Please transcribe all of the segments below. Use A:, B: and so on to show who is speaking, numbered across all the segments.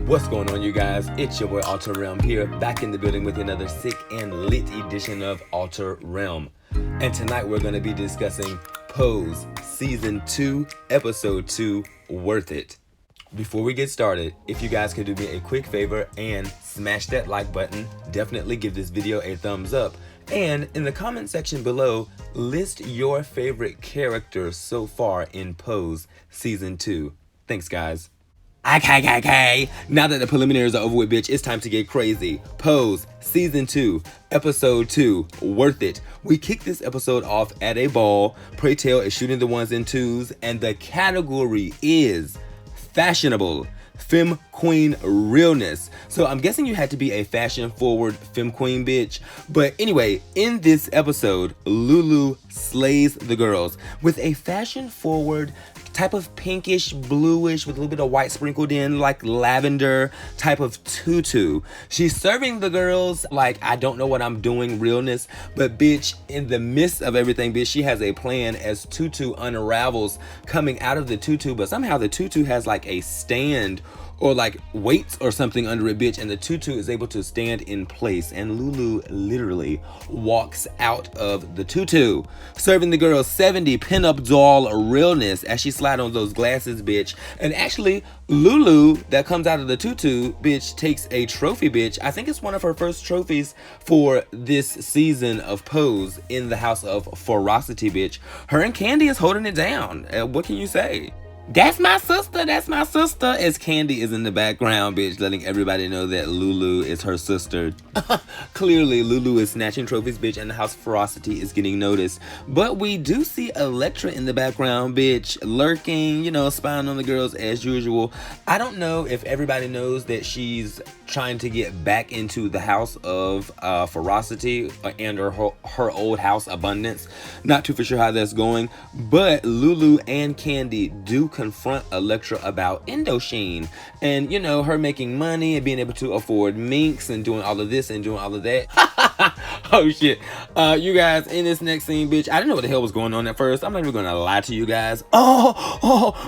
A: What's going on, you guys? It's your boy Alter Realm here, back in the building with another sick and lit edition of Alter Realm. And tonight we're going to be discussing Pose Season 2, Episode 2, Worth It. Before we get started, if you guys could do me a quick favor and smash that like button, definitely give this video a thumbs up, and in the comment section below, list your favorite character so far in Pose Season 2. Thanks, guys. Okay. Now that the preliminaries are over with, bitch, it's time to get crazy. Pose Season 2, Episode 2, Worth It. We kick this episode off at a ball. Prey Tale is shooting the ones and twos, and the category is fashionable. Femme Queen realness. So I'm guessing you had to be a fashion forward femme queen, bitch. But anyway, in this episode, Lulu slays the girls with a fashion forward type of pinkish bluish with a little bit of white sprinkled in, like lavender type of tutu. She's serving the girls like I don't know what I'm doing realness, but bitch, in the midst of everything, bitch, she has a plan as Tutu unravels coming out of the tutu, but somehow the tutu has like a stand or like weights or something under it, bitch, and the tutu is able to stand in place, and Lulu literally walks out of the tutu, serving the girls 70 pinup doll realness as she slide on those glasses, bitch. And actually, Lulu, that comes out of the tutu, bitch, takes a trophy, bitch. I think it's one of her first trophies for this season of Pose in the House of Ferocity, bitch. Her and Candy is holding it down. What can you say? That's my sister, as Candy is in the background, bitch, letting everybody know that Lulu is her sister. Clearly, Lulu is snatching trophies, bitch, and the House of Ferocity is getting noticed. But we do see Elektra in the background, bitch, lurking, you know, spying on the girls as usual. I don't know if everybody knows that she's trying to get back into the House of Ferocity and her old house, Abundance. Not too for sure how that's going, but Lulu and Candy do confront Elektra about Indochine and, you know, her making money and being able to afford minks and doing all of this and doing all of that. Oh shit. You guys, in this next scene, bitch, I didn't know what the hell was going on at first. I'm not even gonna lie to you guys.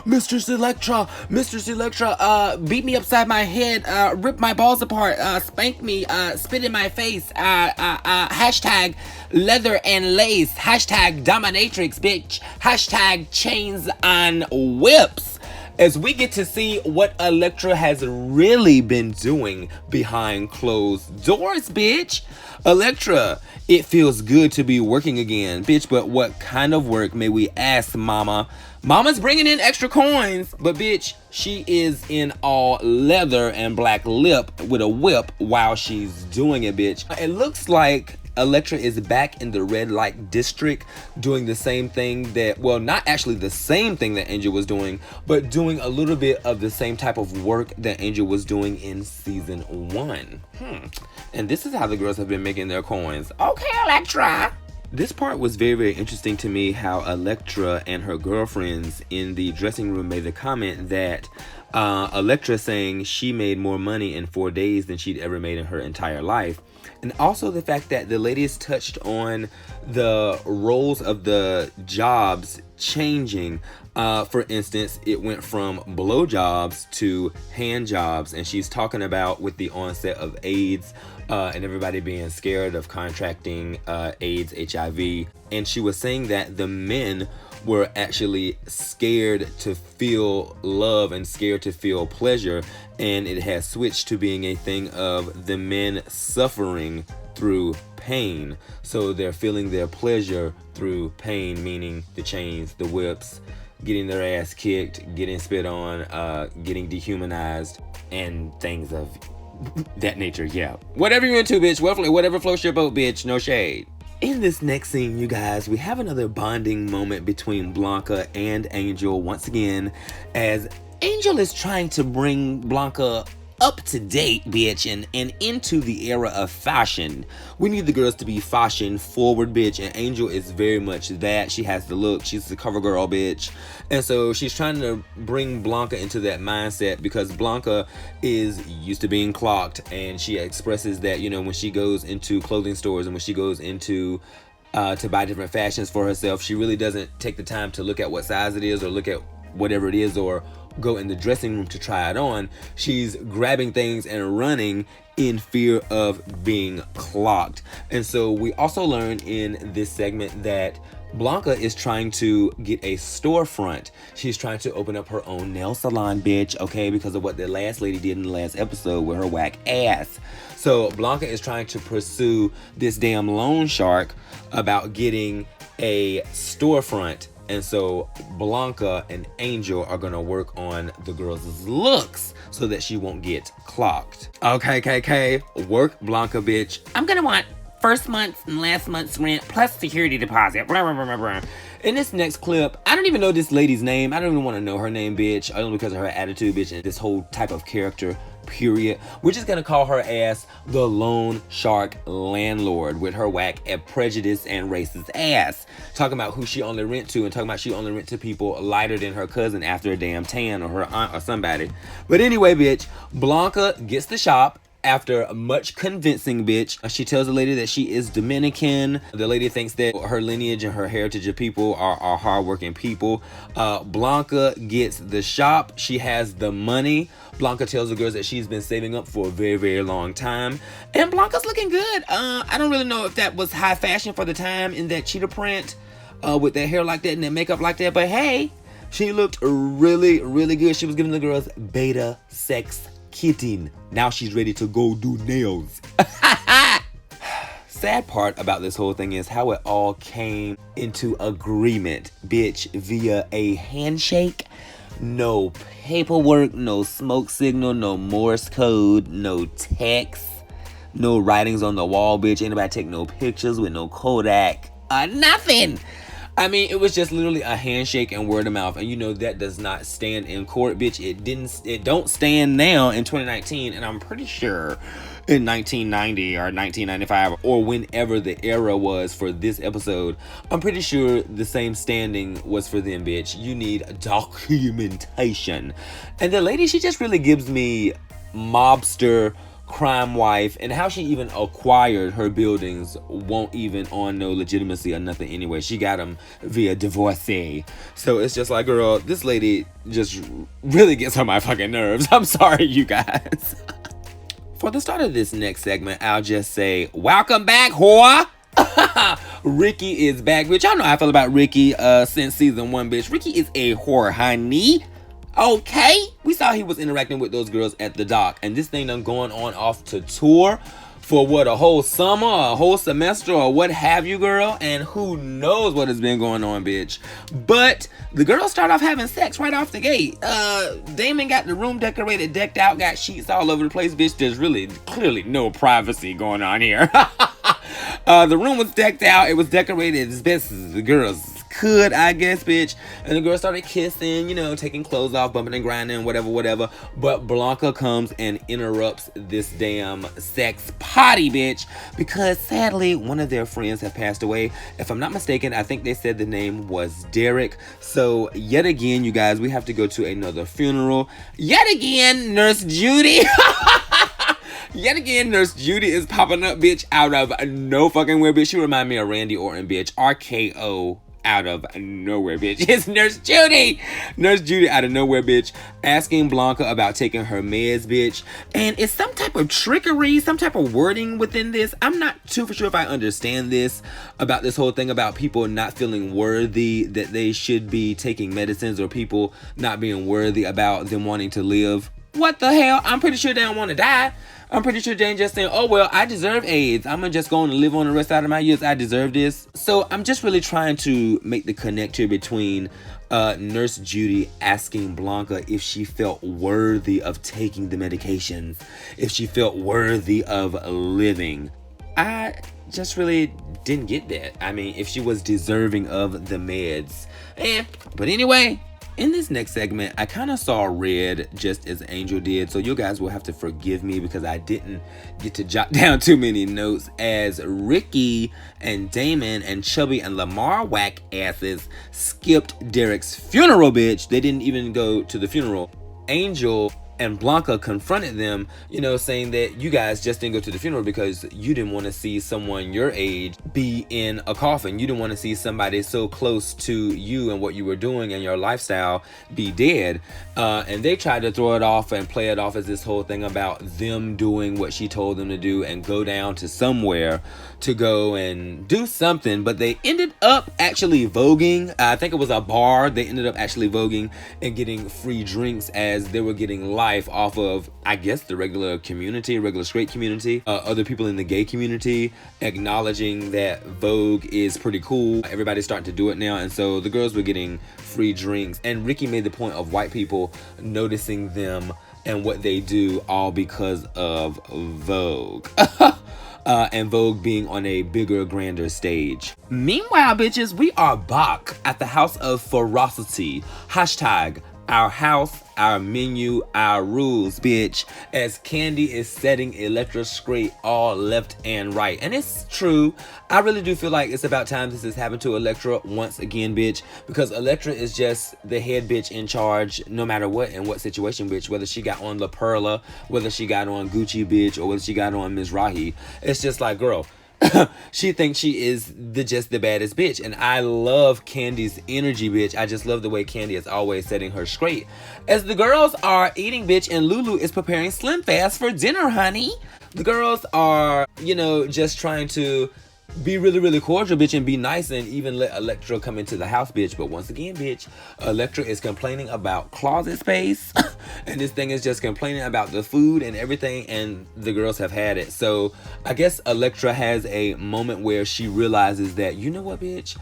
A: Mistress Elektra, beat me upside my head, rip my balls apart, spank me, spit in my face, hashtag leather and lace, hashtag dominatrix, bitch, hashtag chains on whips, as we get to see what Elektra has really been doing behind closed doors, bitch. Elektra, it feels good to be working again, bitch, but what kind of work, may we ask, mama? Mama's bringing in extra coins, but bitch, she is in all leather and black lip with a whip while she's doing it, bitch. It looks like Elektra is back in the red light district doing the same thing that, well, not actually the same thing that Angel was doing, but doing a little bit of the same type of work that Angel was doing in season 1. And this is how the girls have been making their coins. Okay, Elektra. This part was very, very interesting to me, how Elektra and her girlfriends in the dressing room made the comment that Elektra saying she made more money in 4 days than she'd ever made in her entire life. And also the fact that the ladies touched on the roles of the jobs changing. For instance, it went from blowjobs to hand jobs, and she's talking about with the onset of AIDS and everybody being scared of contracting AIDS, HIV. And she was saying that the men were actually scared to feel love and scared to feel pleasure, and it has switched to being a thing of the men suffering through pain. So they're feeling their pleasure through pain, meaning the chains, the whips, getting their ass kicked, getting spit on, getting dehumanized, and things of that nature. Yeah, whatever you're into, bitch, whatever floats your boat, bitch, no shade. In this next scene, you guys, we have another bonding moment between Blanca and Angel once again, as Angel is trying to bring Blanca up to date, bitch, and into the era of fashion. We need the girls to be fashion forward, bitch, and Angel is very much that. She has the look, she's the cover girl, bitch, and so she's trying to bring Blanca into that mindset, because Blanca is used to being clocked, and she expresses that, you know, when she goes into clothing stores and when she goes into to buy different fashions for herself, she really doesn't take the time to look at what size it is or look at whatever it is or go in the dressing room to try it on, she's grabbing things and running in fear of being clocked. And so we also learn in this segment that Blanca is trying to get a storefront. She's trying to open up her own nail salon, bitch, okay, because of what the last lady did in the last episode with her whack ass. So Blanca is trying to pursue this damn loan shark about getting a storefront. And so Blanca and Angel are gonna work on the girl's looks so that she won't get clocked. Okay, KK, work, Blanca, bitch.
B: I'm gonna want first month's and last month's rent plus security deposit.
A: In this next clip, I don't even know this lady's name. I don't even want to know her name, bitch. Only because of her attitude, bitch, and this whole type of character, period. We're just gonna call her ass the loan shark landlord with her whack and prejudice and racist ass. Talking about who she only rent to and talking about she only rent to people lighter than her cousin after a damn tan or her aunt or somebody. But anyway, bitch, Blanca gets the shop. After much convincing, bitch, she tells the lady that she is Dominican. The lady thinks that her lineage and her heritage of people are hardworking people. Blanca gets the shop. She has the money. Blanca tells the girls that she's been saving up for a very, very long time. And Blanca's looking good. I don't really know if that was high fashion for the time in that cheetah print with that hair like that and that makeup like that. But hey, she looked really, really good. She was giving the girls beta sex kitting. Now she's ready to go do nails. Sad part about this whole thing is how it all came into agreement, bitch, via a handshake. No paperwork, no smoke signal, no Morse code, no text, no writings on the wall, bitch. Anybody take no pictures with no Kodak. Nothing. I mean, it was just literally a handshake and word of mouth, and you know that does not stand in court, bitch. It don't stand now in 2019, and I'm pretty sure in 1990 or 1995 or whenever the era was for this episode, I'm pretty sure the same standing was for them, bitch. You need documentation. And the lady, she just really gives me mobster crime wife, and how she even acquired her buildings won't even on no legitimacy or nothing anyway. She got them via divorcee. So it's just like, girl, this lady just really gets on my fucking nerves. I'm sorry, you guys. For the start of this next segment, I'll just say, welcome back, whore. Ricky is back, bitch. Y'all know how I feel about Ricky since season 1, bitch. Ricky is a whore, honey. Okay, we saw he was interacting with those girls at the dock, and this thing done going on off to tour for what, a whole summer, a whole semester, or what have you, girl, and who knows what has been going on, bitch. But the girls start off having sex right off the gate. Damon got the room decorated, decked out, got sheets all over the place, bitch. There's really clearly no privacy going on here. The room was decked out. It was decorated as best as the girls could, I guess, bitch. And the girl started kissing, you know, taking clothes off, bumping and grinding, whatever. But Blanca comes and interrupts this damn sex party, bitch, because sadly one of their friends have passed away. If I'm not mistaken, I think they said the name was Derek. So yet again, you guys, we have to go to another funeral. Yet again, Nurse Judy. Yet again, Nurse Judy is popping up, bitch, out of no fucking where, bitch. She remind me of Randy Orton, bitch. RKO. Out of nowhere, bitch. It's Nurse Judy. Nurse Judy out of nowhere, bitch, asking Blanca about taking her meds, bitch. And it's some type of trickery, some type of wording within this. I'm not too for sure if I understand this about this whole thing about people not feeling worthy that they should be taking medicines, or people not being worthy about them wanting to live. What the hell? I'm pretty sure they don't want to die. I'm pretty sure they ain't just saying, oh, well, I deserve AIDS. I'm just going to live on the rest of my years. I deserve this. So I'm just really trying to make the connector between Nurse Judy asking Blanca if she felt worthy of taking the medications, if she felt worthy of living. I just really didn't get that. I mean, if she was deserving of the meds. But anyway, in this next segment, I kind of saw red just as Angel did, so you guys will have to forgive me because I didn't get to jot down too many notes, as Ricky and Damon and Chubby and Lamar whack asses skipped Derek's funeral, bitch. They didn't even go to the funeral. Angel And Blanca confronted them, you know, saying that you guys just didn't go to the funeral because you didn't want to see someone your age be in a coffin. You didn't want to see somebody so close to you and what you were doing and your lifestyle be dead. And they tried to throw it off and play it off as this whole thing about them doing what she told them to do and go down to somewhere to go and do something. But they ended up actually voguing. I think it was a bar. They ended up actually voguing and getting free drinks as they were getting life off of, I guess, the regular straight community, other people in the gay community acknowledging that Vogue is pretty cool. Everybody's starting to do it now, and so the girls were getting free drinks. And Ricky made the point of white people noticing them and what they do all because of Vogue. And Vogue being on a bigger, grander stage. Meanwhile, bitches, we are back at the House of Ferocity. Hashtag our house, our menu, our rules, bitch. As Kandi is setting Elektra straight all left and right. And it's true. I really do feel like it's about time this has happened to Elektra once again, bitch. Because Elektra is just the head bitch in charge no matter what and what situation, bitch. Whether she got on La Perla, whether she got on Gucci, bitch, or whether she got on Mizrahi. It's just like, girl, she thinks she is just the baddest bitch. And I love Kandi's energy, bitch. I just love the way Kandi is always setting her straight. As the girls are eating, bitch, and Lulu is preparing Slim Fast for dinner, honey. The girls are, you know, just trying to be really, really cordial, bitch, and be nice and even let Elektra come into the house, bitch. But once again, bitch, Elektra is complaining about closet space. And this thing is just complaining about the food and everything, and the girls have had it. So I guess Elektra has a moment where she realizes that, you know what, bitch,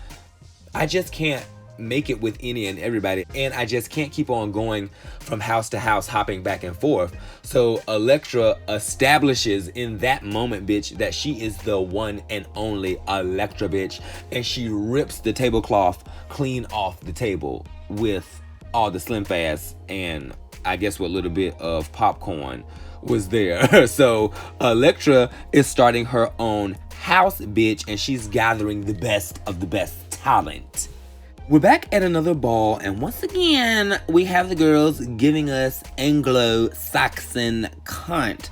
A: I just can't make it with any and everybody, and I just can't keep on going from house to house, hopping back and forth. So Elektra establishes in that moment, bitch, that she is the one and only Elektra, bitch, and she rips the tablecloth clean off the table with all the Slim Fast and I guess what little bit of popcorn was there. So Elektra is starting her own house, bitch, and she's gathering the best of the best talent. We're back at another ball, and once again, we have the girls giving us Anglo-Saxon cunt.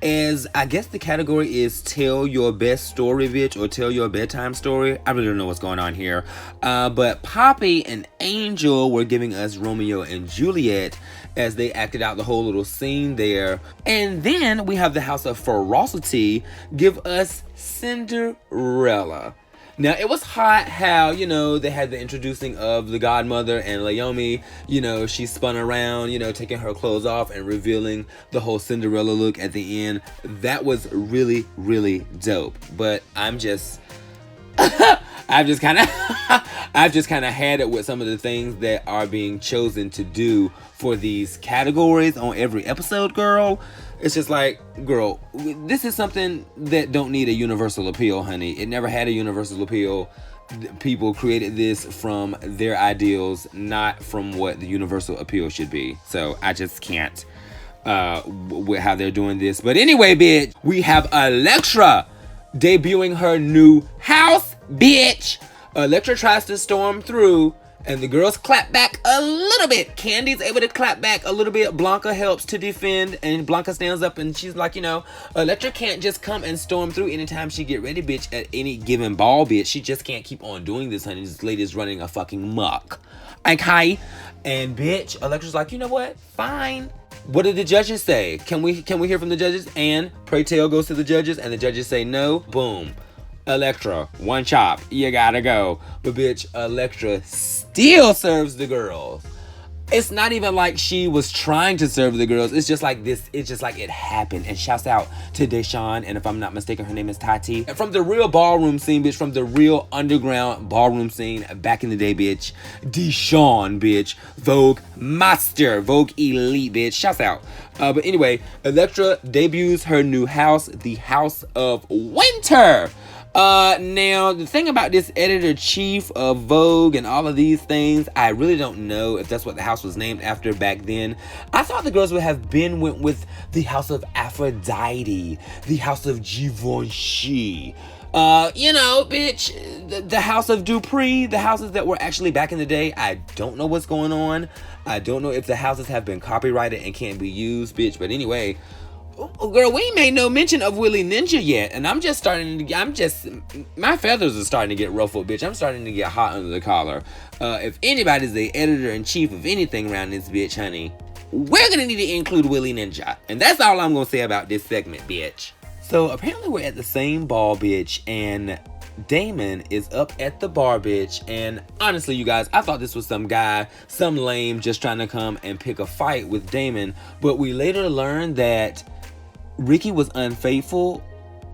A: As I guess the category is tell your best story, bitch, or tell your bedtime story. I really don't know what's going on here. But Poppy and Angel were giving us Romeo and Juliet as they acted out the whole little scene there. And then we have the House of Ferocity give us Cinderella. Now, it was hot how, you know, they had the introducing of the godmother and Naomi. You know, she spun around, you know, taking her clothes off and revealing the whole Cinderella look at the end. That was really, really dope. But I've just kind of had it with some of the things that are being chosen to do for these categories on every episode, girl. It's just like, girl, this is something that don't need a universal appeal, honey. It never had a universal appeal. People created this from their ideals, not from what the universal appeal should be. So I just can't with how they're doing this. But anyway, bitch, we have Elektra debuting her new house, bitch. Elektra tries to storm through, and the girls clap back a little bit. Kandi's able to clap back a little bit. Blanca helps to defend, and Blanca stands up, and she's like, you know, Elektra can't just come and storm through anytime she get ready, bitch, at any given ball, bitch. She just can't keep on doing this, honey. This lady's running a fucking muck. Okay? And, bitch, Elektra's like, you know what? Fine. What did the judges say? Can we hear from the judges? And pray tell goes to the judges, and the judges say no. Boom. Elektra, one chop, you gotta go. But bitch, Elektra still serves the girls. It's not even like she was trying to serve the girls. It's just like this. It's just like it happened. And shouts out to Deshawn, and if I'm not mistaken, her name is Tati. And from the real ballroom scene, bitch, from the real underground ballroom scene back in the day, bitch, Deshawn, bitch, Vogue Master, Vogue Elite, bitch. Shouts out. But anyway, Elektra debuts her new house, the House of Winter. Now the thing about this editor-chief of Vogue and all of these things, I really don't know if that's what the house was named after back then. I thought the girls would have went with the House of Aphrodite, the House of Givenchy. Bitch, the House of Dupree, the houses that were actually back in the day. I don't know what's going on. I don't know if the houses have been copyrighted and can't be used, bitch. But anyway, girl, we ain't made no mention of Willie Ninja yet. And my feathers are starting to get ruffled, bitch. I'm starting to get hot under the collar. If anybody's the editor-in-chief of anything around this bitch, honey, we're gonna need to include Willie Ninja. And that's all I'm gonna say about this segment, bitch. So apparently we're at the same ball, bitch, and Damon is up at the bar, bitch. And honestly, you guys, I thought this was some guy, some lame, just trying to come and pick a fight with Damon. But we later learned that Ricky was unfaithful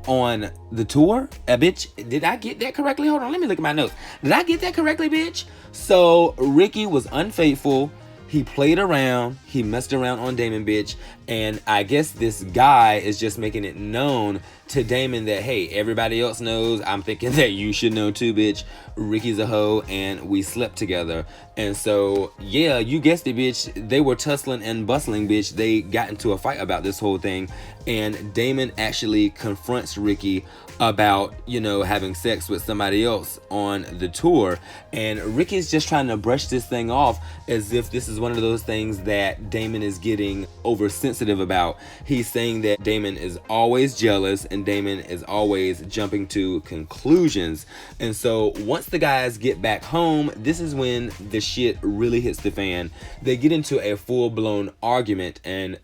A: on the tour. Bitch, did I get that correctly? Hold on, let me look at my notes. Did I get that correctly, bitch? So Ricky was unfaithful. He played around, he messed around on Damon, bitch, and I guess this guy is just making it known to Damon that, hey, everybody else knows, I'm thinking that you should know too, bitch. Ricky's a hoe, and we slept together. And so, yeah, you guessed it, bitch. They were tussling and bustling, bitch. They got into a fight about this whole thing, and Damon actually confronts Ricky about, having sex with somebody else on the tour. And Ricky's just trying to brush this thing off as if this is one of those things that Damon is getting oversensitive about. He's saying that Damon is always jealous and Damon is always jumping to conclusions. And so once the guys get back home, this is when the shit really hits the fan. They get into a full-blown argument, and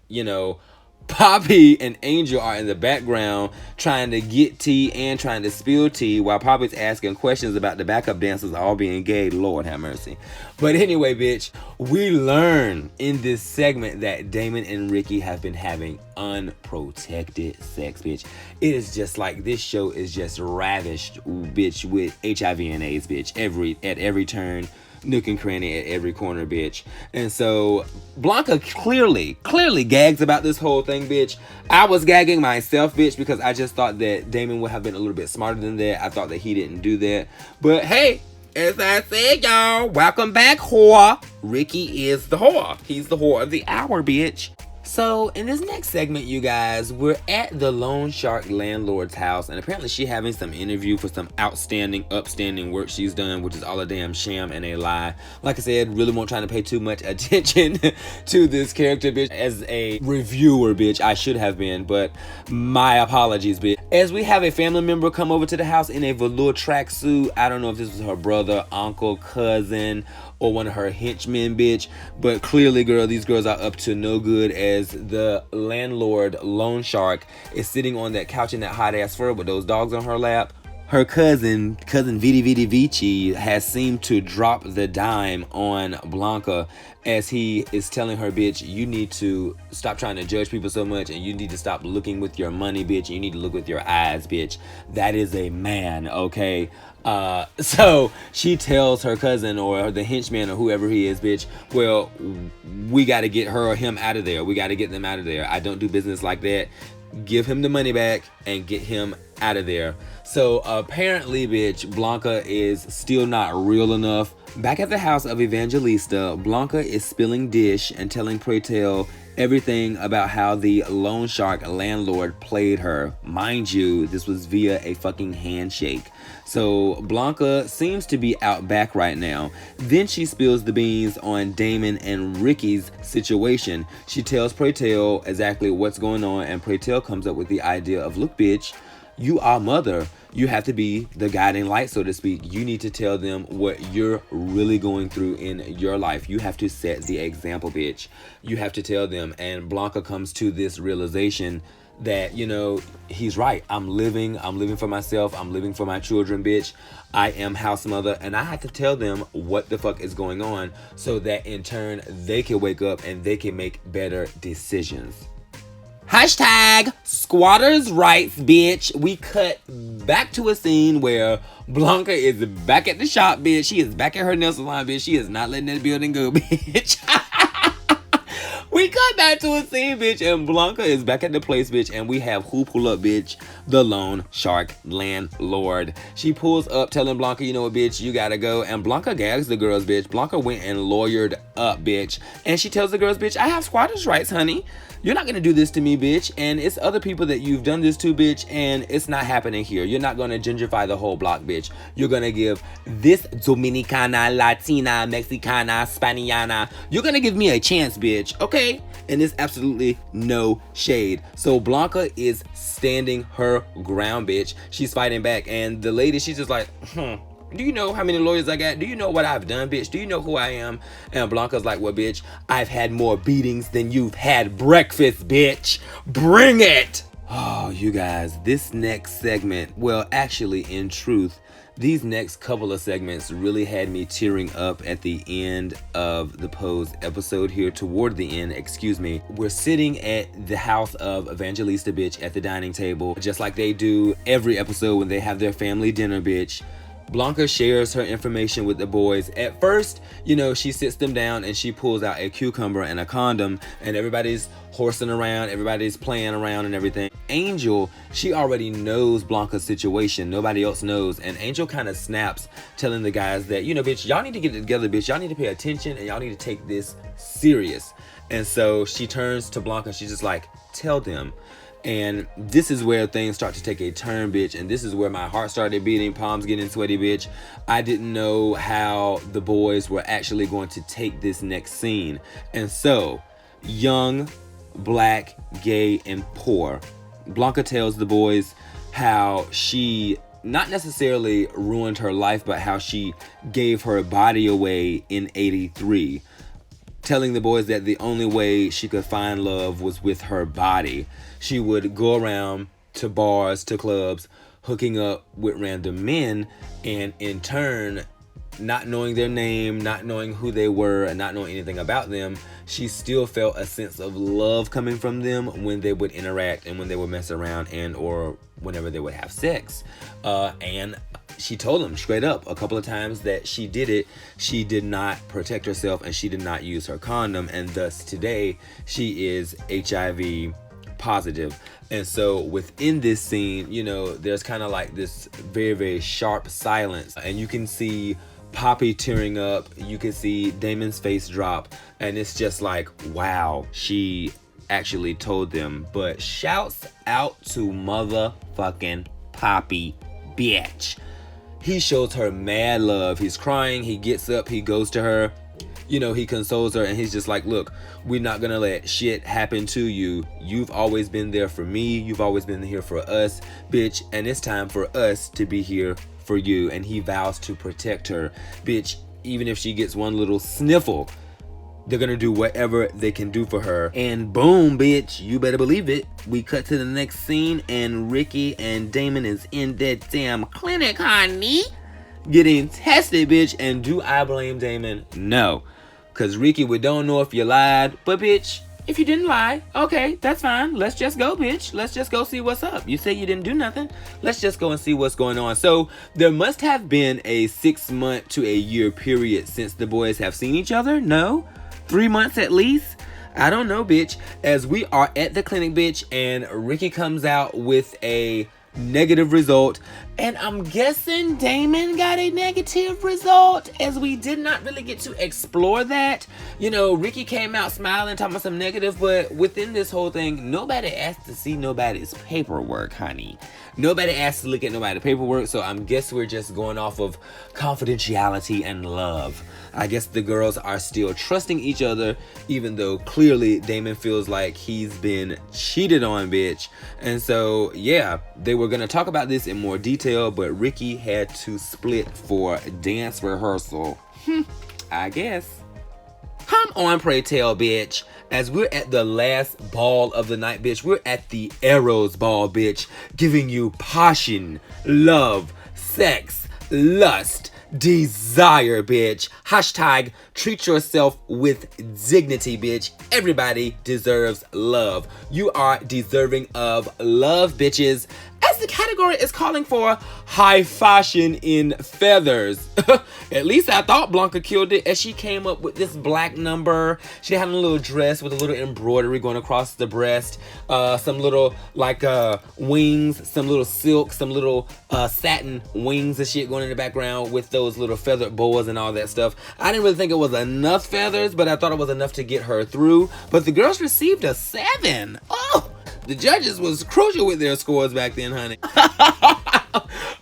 A: Poppy and Angel are in the background trying to get tea and trying to spill tea while Poppy's asking questions about the backup dancers all being gay. Lord have mercy. But anyway, bitch, we learn in this segment that Damon and Ricky have been having unprotected sex, bitch. It is just like this show is just ravished, bitch, with HIV and AIDS, bitch, at every turn. Nook and cranny at every corner, bitch. And so Blanca clearly gags about this whole thing, bitch. I was gagging myself, bitch, because I just thought that Damon would have been a little bit smarter than that. I thought that he didn't do that. But hey, as I said, y'all, welcome back, whore. Ricky is the whore. He's the whore of the hour, bitch. So in this next segment, you guys, we're at the Loan Shark landlord's house, and apparently she's having some interview for some upstanding work she's done, which is all a damn sham and a lie. Like I said, really won't try to pay too much attention to this character, bitch. As a reviewer, bitch, I should have been, but my apologies, bitch. As we have a family member come over to the house in a velour tracksuit. I don't know if this was her brother, uncle, cousin, or one of her henchmen, bitch. But clearly, girl, these girls are up to no good, as the landlord, Loan Shark, is sitting on that couch in that hot ass fur with those dogs on her lap. Her cousin Vidi Vici has seemed to drop the dime on Blanca, as he is telling her, bitch, you need to stop trying to judge people so much, and you need to stop looking with your money, bitch. You need to look with your eyes, bitch. That is a man, okay? So she tells her cousin or the henchman or whoever he is, bitch, well, we got to get her or him out of there. We got to get them out of there. I don't do business like that. Give him the money back and get him out of there. So apparently, bitch, Blanca is still not real enough. Back at the house of Evangelista, Blanca is spilling dish and telling Pray Tell everything about how the Loan Shark landlord played her. Mind you, this was via a fucking handshake. So Blanca seems to be out back right now. Then she spills the beans on Damon and Ricky's situation. She tells Pray Tell exactly what's going on, and Pray Tell comes up with the idea of, look, bitch, you are mother. You have to be the guiding light, so to speak. You need to tell them what you're really going through in your life. You have to set the example, bitch. You have to tell them. And Blanca comes to this realization that, he's right. I'm living for myself. I'm living for my children, bitch. I am house mother, and I have to tell them what the fuck is going on, so that in turn they can wake up and they can make better decisions. Hashtag squatters' rights, bitch. We cut back to a scene where Blanca is back at the shop, bitch. She is back at her nail salon, bitch. She is not letting that building go, bitch. We cut back to a scene, bitch, and Blanca is back at the place, bitch, and we have who pull up, bitch? The loan shark landlord. She pulls up telling Blanca, you know what, bitch, you gotta go. And Blanca gags the girls, bitch. Blanca went and lawyered up, bitch. And she tells the girls, bitch, I have squatters' rights, honey. You're not gonna do this to me, bitch. And it's other people that you've done this to, bitch, and it's not happening here. You're not gonna gentrify the whole block, bitch. You're gonna give this Dominicana, Latina, Mexicana, Spaniana, you're gonna give me a chance, bitch, okay? And there's absolutely no shade. So Blanca is standing her ground, bitch. She's fighting back, and the lady, she's just like, do you know how many lawyers I got? Do you know what I've done, bitch? Do you know who I am? And Blanca's like, well, bitch, I've had more beatings than you've had breakfast, bitch. Bring it! Oh, you guys, this next segment, well, actually, in truth, these next couple of segments really had me tearing up at the end of the Pose episode here, toward the end, excuse me. We're sitting at the house of Evangelista, bitch, at the dining table, just like they do every episode when they have their family dinner, bitch. Blanca shares her information with the boys. At first, you know, she sits them down and she pulls out a cucumber and a condom, and everybody's horsing around, everybody's playing around and everything. Angel, she already knows Blanca's situation. Nobody else knows. And Angel kind of snaps, telling the guys that, you know, bitch, y'all need to get it together, bitch. Y'all need to pay attention and y'all need to take this serious. And so she turns to Blanca and she's just like, tell them. And this is where things start to take a turn, bitch. And this is where my heart started beating, palms getting sweaty, bitch. I didn't know how the boys were actually going to take this next scene. And so, young, black, gay, and poor, Blanca tells the boys how she not necessarily ruined her life, but how she gave her body away in '83. Telling the boys that the only way she could find love was with her body. She would go around to bars, to clubs, hooking up with random men, and in turn, not knowing their name, not knowing who they were, and not knowing anything about them, she still felt a sense of love coming from them when they would interact and when they would mess around and or whenever they would have sex. And she told them straight up a couple of times that she did not protect herself and she did not use her condom, and thus today she is HIV positive. And so within this scene, you know, there's kind of like this very, very sharp silence, and you can see Poppy tearing up, you can see Damon's face drop, and it's just like, wow, she actually told them. But shouts out to motherfucking Poppy, bitch. He shows her mad love. He's crying, he gets up, he goes to her, you know, he consoles her, and he's just like, look, we're not gonna let shit happen to you. You've always been there for me, you've always been here for us, bitch, and it's time for us to be here for you. And he vows to protect her, bitch. Even if she gets one little sniffle, they're gonna do whatever they can do for her. And boom, bitch, you better believe it, we cut to the next scene and Ricky and Damon is in that damn clinic, honey, getting tested, bitch. And do I blame Damon? No, cause Ricky, we don't know if you lied, but bitch, if you didn't lie, okay, that's fine. Let's just go, bitch. Let's just go see what's up. You say you didn't do nothing. Let's just go and see what's going on. So there must have been a 6-month to a year period since the boys have seen each other. No? 3 months at least? I don't know, bitch. As we are at the clinic, bitch, and Ricky comes out with a negative result, and I'm guessing Damon got a negative result, as we did not really get to explore that. You know, Ricky came out smiling, talking about some negative, but within this whole thing, nobody asked to see nobody's paperwork, honey. Nobody asked to look at nobody's paperwork, so I guess we're just going off of confidentiality and love. I guess the girls are still trusting each other, even though clearly Damon feels like he's been cheated on, bitch. And so, yeah, they were gonna talk about this in more detail, but Ricky had to split for dance rehearsal. I guess. Come on, pray tell, bitch. As we're at the last ball of the night, bitch, we're at the Eros ball, bitch, giving you passion, love, sex, lust, desire, bitch. Hashtag treat yourself with dignity, bitch. Everybody deserves love. You are deserving of love, bitches. As the category is calling for high fashion in feathers. At least I thought Blanca killed it as she came up with this black number. She had a little dress with a little embroidery going across the breast, some little like wings, some little silk, some little satin wings and shit going in the background with those little feathered boas and all that stuff. I didn't really think it was enough feathers, but I thought it was enough to get her through. But the girls received a 7. Oh, the judges was crucial with their scores back then, honey.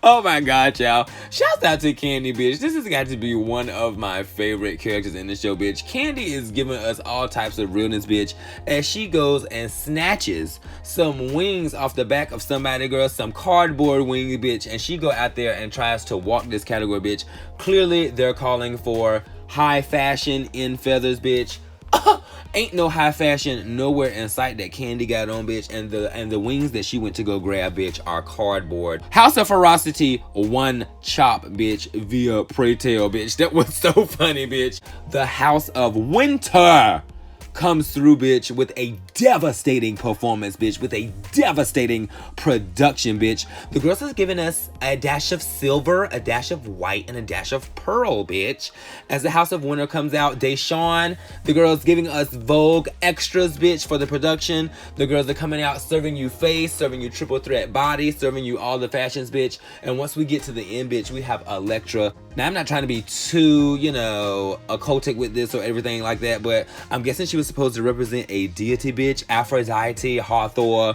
A: Oh my god, y'all. Shouts out to Kandi, bitch. This has got to be one of my favorite characters in the show, bitch. Kandi is giving us all types of realness, bitch, as she goes and snatches some wings off the back of somebody, girl, some cardboard wings, bitch, and she go out there and tries to walk this category, bitch. Clearly, they're calling for high fashion in feathers, bitch. Ain't no high fashion nowhere in sight that Kandi got on, bitch, and the wings that she went to go grab, bitch, are cardboard. House of Ferocity, one chop, bitch, via Pray Tell, bitch. That was so funny, bitch. The House of Winter comes through, bitch, with a devastating performance, bitch, with a devastating production, bitch. The girls has given us a dash of silver, a dash of white, and a dash of pearl, bitch. As the House of Winter comes out, Deshawn, the girls giving us Vogue extras, bitch, for the production. The girls are coming out serving you face, serving you triple threat body, serving you all the fashions, bitch. And once we get to the end, bitch, we have Elektra. Now, I'm not trying to be too, you know, occultic with this or everything like that, but I'm guessing she was supposed to represent a deity, bitch, Aphrodite, Hathor,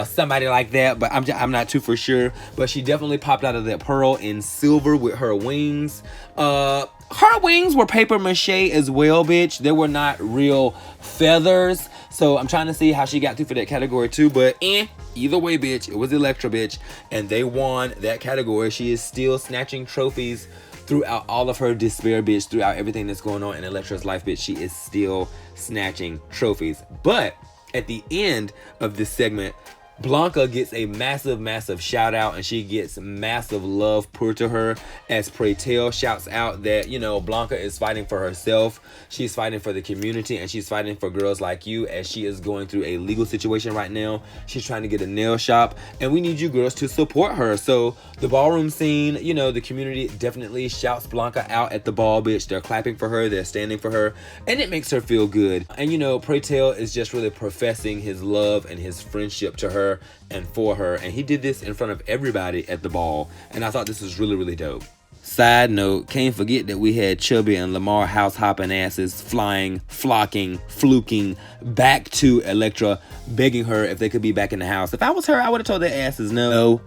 A: somebody like that, but I'm not too for sure. But she definitely popped out of that pearl in silver with her wings. Her wings were paper mache as well, bitch. They were not real feathers. So I'm trying to see how she got through for that category too. But either way, bitch, it was Elektra, bitch, and they won that category. She is still snatching trophies throughout all of her despair, bitch, throughout everything that's going on in Elektra's life, bitch. She is still snatching trophies. But at the end of this segment, Blanca gets a massive shout out, and she gets massive love poured to her as Pray Tell shouts out that, you know, Blanca is fighting for herself, she's fighting for the community, and she's fighting for girls like you as she is going through a legal situation right now. She's trying to get a nail shop, and we need you girls to support her. So the ballroom scene, you know, the community definitely shouts Blanca out at the ball, bitch. They're clapping for her, they're standing for her, and it makes her feel good. And you know, Pray Tell is just really professing his love and his friendship to her and for her, and he did this in front of everybody at the ball, and I thought this was really dope. Side note, can't forget that we had Chubby and Lamar house hopping asses flocking fluking back to Elektra, begging her if they could be back in the house. If I was her, I would have told their asses no.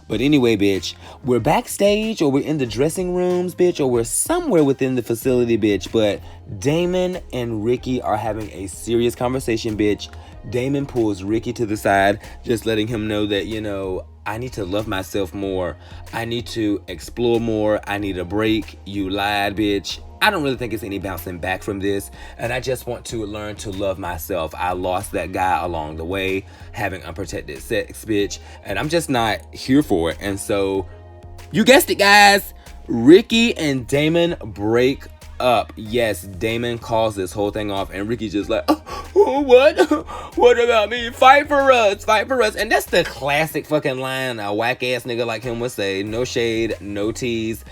A: But anyway, bitch, we're backstage, or we're in the dressing rooms, bitch, or we're somewhere within the facility, bitch, but Damon and Ricky are having a serious conversation, bitch. Damon pulls Ricky to the side, just letting him know that, you know, I need to love myself more. I need to explore more. I need a break. You lied, bitch. I don't really think it's any bouncing back from this, and I just want to learn to love myself. I lost that guy along the way, having unprotected sex, bitch, and I'm just not here for it. And so, you guessed it, guys, Ricky and Damon break up. Yes, Damon calls this whole thing off, and Ricky's just like, oh, what about me? Fight for us. And that's the classic fucking line a whack ass nigga like him would say. No shade, no tease.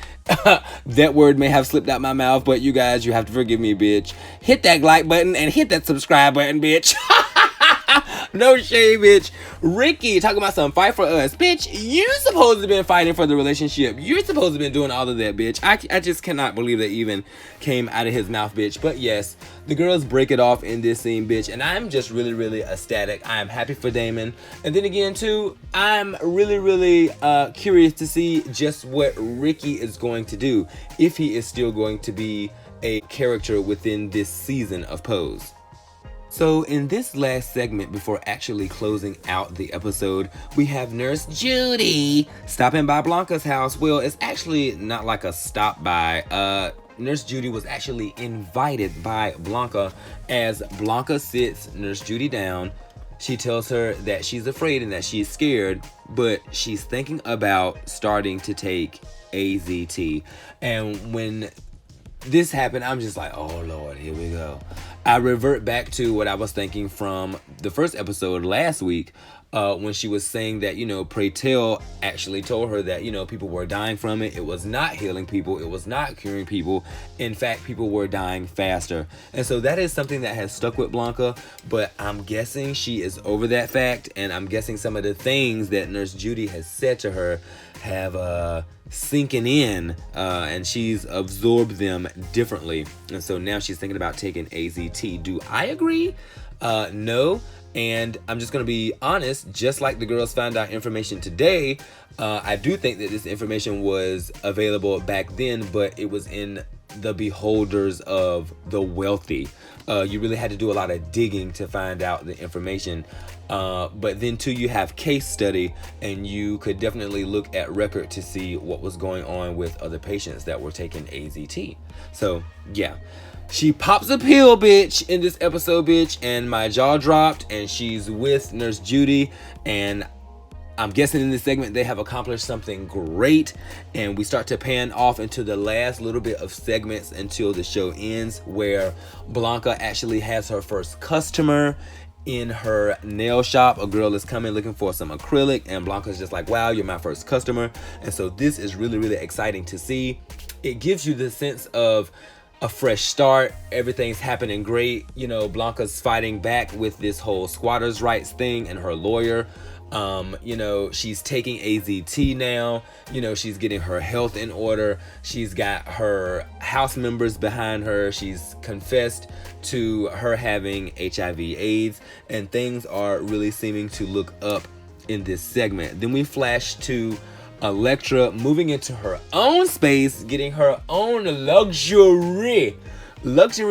A: That word may have slipped out my mouth, but you guys, you have to forgive me, bitch. Hit that like button and hit that subscribe button, bitch. No shade, bitch. Ricky talking about some fight for us. Bitch, you supposed to have been fighting for the relationship. You're supposed to have been doing all of that, bitch. I just cannot believe that even came out of his mouth, bitch. But yes, the girls break it off in this scene, bitch. And I'm just really ecstatic. I am happy for Damon. And then again, too, I'm really curious to see just what Ricky is going to do. If he is still going to be a character within this season of Pose. So in this last segment, before actually closing out the episode, we have Nurse Judy stopping by Blanca's house. Well, it's actually not like a stop by. Nurse Judy was actually invited by Blanca. As Blanca sits Nurse Judy down, she tells her that she's afraid and that she's scared, but she's thinking about starting to take AZT. And when this happened, I'm just like, oh Lord, here we go. I revert back to what I was thinking from the first episode last week when she was saying that, Pray Tell actually told her that, people were dying from it. It was not healing people. It was not curing people. In fact, people were dying faster. And so that is something that has stuck with Blanca, but I'm guessing she is over that fact, and I'm guessing some of the things that Nurse Judy has said to her have sinking in, and she's absorbed them differently. And so now she's thinking about taking AZT. Do I agree? No. And I'm just going to be honest, just like the girls found out information today, I do think that this information was available back then, but it was in the beholders of the wealthy. You really had to do a lot of digging to find out the information. But then too, you have case study, and you could definitely look at record to see what was going on with other patients that were taking AZT. So yeah. She pops a pill, bitch, in this episode, bitch, and my jaw dropped, and she's with Nurse Judy, and I'm guessing in this segment they have accomplished something great, and we start to pan off into the last little bit of segments until the show ends, where Blanca actually has her first customer in her nail shop. A girl is coming looking for some acrylic, and Blanca's just like, wow, you're my first customer. And so this is really, really exciting to see. It gives you the sense of a fresh start. Everything's happening great. Blanca's fighting back with this whole squatters' rights thing and her lawyer. She's taking AZT now. She's getting her health in order. She's got her house members behind her. She's confessed to her having HIV/AIDS, and things are really seeming to look up in this segment. Then we flash to Elektra moving into her own space, getting her own luxury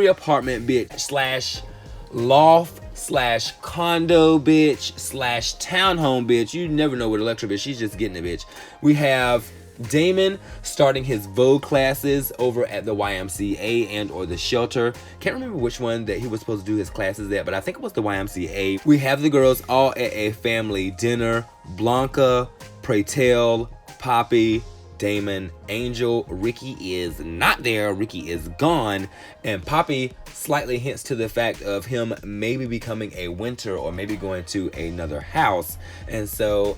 A: apartment, bitch, / loft / condo, bitch, / townhome, bitch. You never know what Elektra, bitch. She's just getting it, bitch. We have Damon starting his Vogue classes over at the YMCA and or the shelter. Can't remember which one that he was supposed to do his classes at, but I think it was the YMCA. We have the girls all at a family dinner. Blanca, Pray Tell, Poppy, Damon, Angel. Ricky is not there. Ricky is gone. And Poppy slightly hints to the fact of him maybe becoming a winter or maybe going to another house. And so,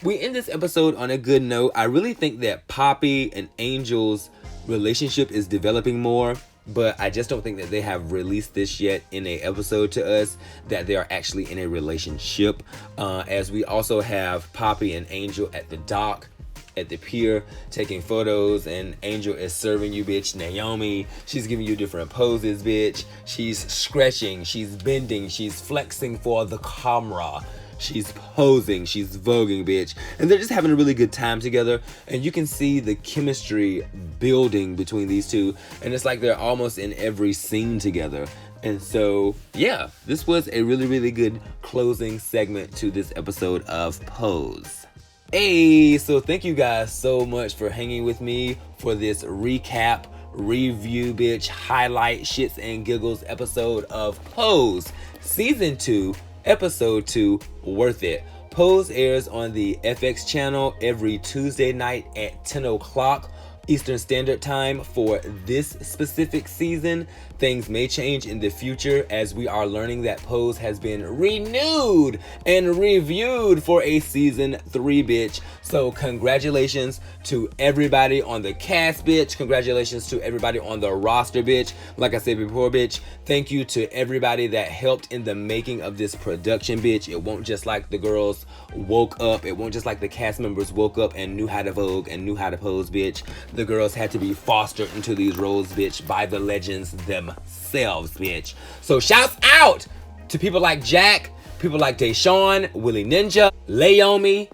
A: we end this episode on a good note. I really think that Poppy and Angel's relationship is developing more, but I just don't think that they have released this yet in a episode to us, that they are actually in a relationship. As we also have Poppy and Angel at the dock, at the pier, taking photos, and Angel is serving you, bitch, Naomi. She's giving you different poses, bitch. She's stretching, she's bending, she's flexing for the camera. She's posing, she's voguing, bitch. And they're just having a really good time together. And you can see the chemistry building between these two. And it's like they're almost in every scene together. And so, yeah, this was a really, really good closing segment to this episode of Pose. Hey, so thank you guys so much for hanging with me for this recap, review, bitch, highlight, shits and giggles episode of Pose Season 2, Episode 2, Worth It. Pose airs on the FX channel every Tuesday night at 10 o'clock Eastern Standard Time for this specific season. Things may change in the future as we are learning that Pose has been renewed and reviewed for a season 3, bitch. So congratulations to everybody on the cast, bitch. Congratulations to everybody on the roster, bitch. Like I said before, bitch, thank you to everybody that helped in the making of this production, bitch. It won't just like the girls woke up. It won't just like the cast members woke up and knew how to Vogue and knew how to pose, bitch. The girls had to be fostered into these roles, bitch, by the legends themselves, bitch. So shouts out to people like Jack, people like Deshawn, Willie Ninja, Laomi,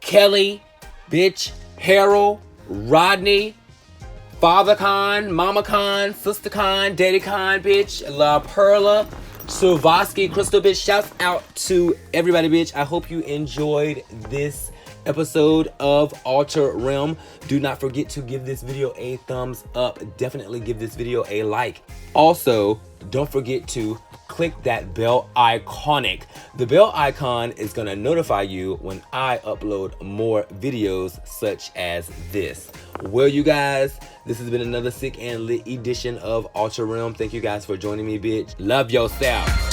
A: Kelly, bitch, Harold, Rodney, Father Khan, Mama Khan, Sister Khan, Daddy Khan, bitch, La Perla, Suvosky, Crystal, bitch. Shouts out to everybody, bitch. I hope you enjoyed this episode of Alter Realm. Do not forget to give this video a thumbs up. Definitely give this video a like. Also, don't forget to click that bell iconic. The bell icon is gonna notify you when I upload more videos such as this. Well, you guys, this has been another sick and lit edition of Alter Realm. Thank you guys for joining me, bitch. Love yourself.